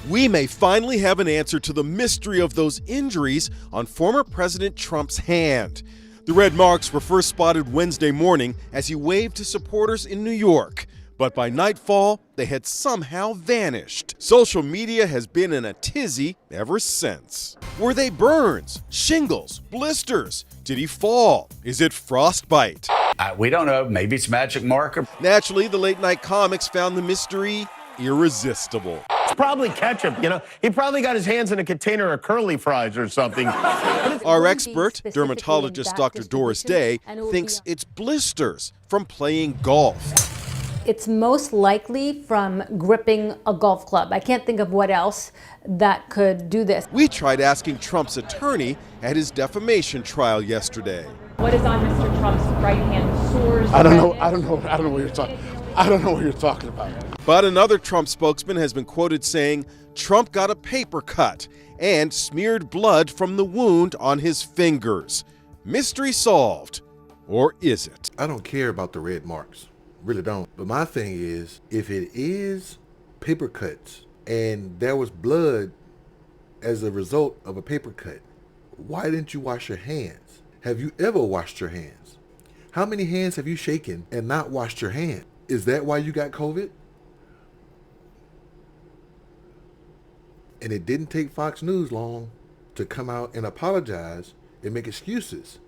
We may finally have an answer to the mystery of those injuries on former President Trump's hand. The red marks were first spotted Wednesday morning as he waved to supporters in New York. But by nightfall, they had somehow vanished. Social media has been in a tizzy ever since. Were they burns, shingles, blisters? Did he fall? Is it frostbite? We don't know. Maybe it's magic marker. Naturally, the late-night comics found the mystery irresistible. It's probably ketchup, you know. He probably got his hands in a container of curly fries or something. Our expert, dermatologist Dr. Doris Day, thinks it's blisters from playing golf. It's most likely from gripping a golf club. I can't think of what else that could do this. We tried asking Trump's attorney at his defamation trial yesterday. What is on Mr. Trump's right hand? Sores? I don't know what you're talking. I don't know what you're talking about. But another Trump spokesman has been quoted saying Trump got a paper cut and smeared blood from the wound on his fingers. Mystery solved. Or is it? I don't care about the red marks. Really don't. But my thing is, if it is paper cuts and there was blood as a result of a paper cut, why didn't you wash your hands? Have you ever washed your hands? How many hands have you shaken and not washed your hand? Is that why you got COVID? And it didn't take Fox News long to come out and apologize and make excuses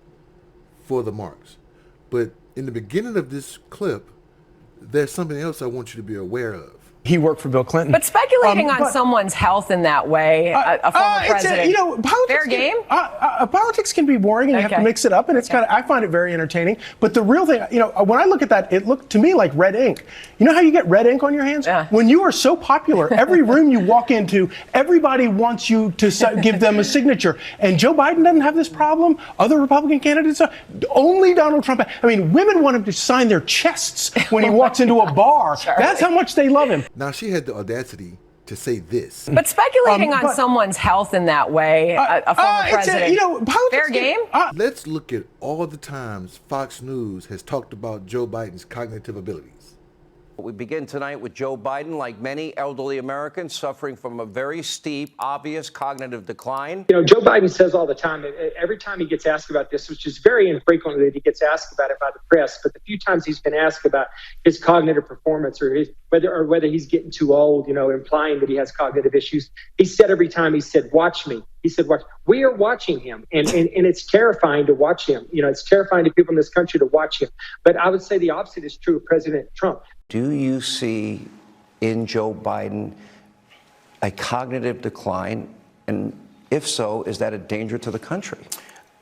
for the marks. But in the beginning of this clip, there's something else I want you to be aware of. He worked for Bill Clinton. But speculating on someone's health in that way, a former president, fair game? Politics can be boring, and you have to mix it up, and it's kind of, I find it very entertaining. But the real thing, when I look at that, it looked to me like red ink. You know how you get red ink on your hands? Yeah. When you are so popular, every room you walk into, everybody wants you to give them a signature. And Joe Biden doesn't have this problem. Other Republican candidates, only Donald Trump. I mean, women want him to sign their chests when he walks into a bar. That's how much they love him. Now, she had the audacity to say this. But speculating on someone's health in that way, a former president, fair game? Let's look at all the times Fox News has talked about Joe Biden's cognitive abilities. We begin tonight with Joe Biden, like many elderly Americans, suffering from a very steep, obvious cognitive decline. Joe Biden says all the time, every time he gets asked about this, which is very infrequent that he gets asked about it by the press, but the few times he's been asked about his cognitive performance or whether he's getting too old, implying that he has cognitive issues, he said every time, he said, watch me. He said, watch. We are watching him, and it's terrifying to watch him. It's terrifying to people in this country to watch him. But I would say the opposite is true of President Trump. Do you see in Joe Biden a cognitive decline? And if so, is that a danger to the country?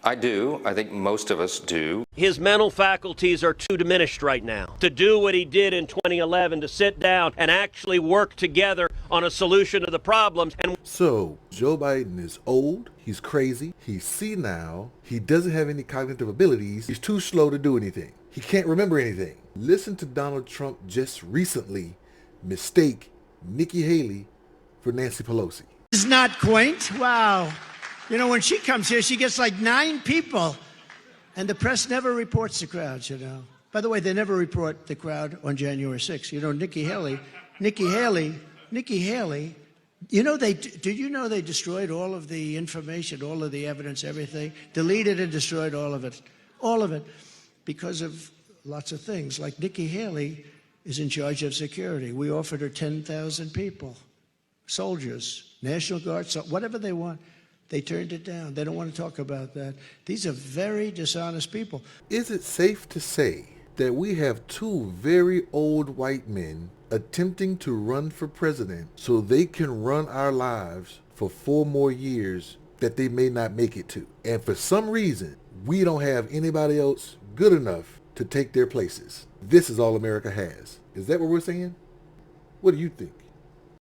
I do. I think most of us do. His mental faculties are too diminished right now to do what he did in 2011, to sit down and actually work together on a solution to the problems. So Joe Biden is old, he's crazy, he's senile, he doesn't have any cognitive abilities, he's too slow to do anything. He can't remember anything. Listen to Donald Trump just recently mistake Nikki Haley for Nancy Pelosi. It's not quaint. Wow. When she comes here, she gets like 9 people, and the press never reports the crowds, By the way, they never report the crowd on January 6th. Nikki Haley, did you know they destroyed all of the information, all of the evidence, everything? Deleted and destroyed all of it, because of lots of things. Like Nikki Haley is in charge of security. We offered her 10,000 people, soldiers, National Guard, whatever they want. They turned it down. They don't want to talk about that. These are very dishonest people. Is it safe to say that we have 2 very old white men attempting to run for president so they can run our lives for 4 more years that they may not make it to? And for some reason, we don't have anybody else good enough to take their places. This is all America has. Is that what we're saying? What do you think?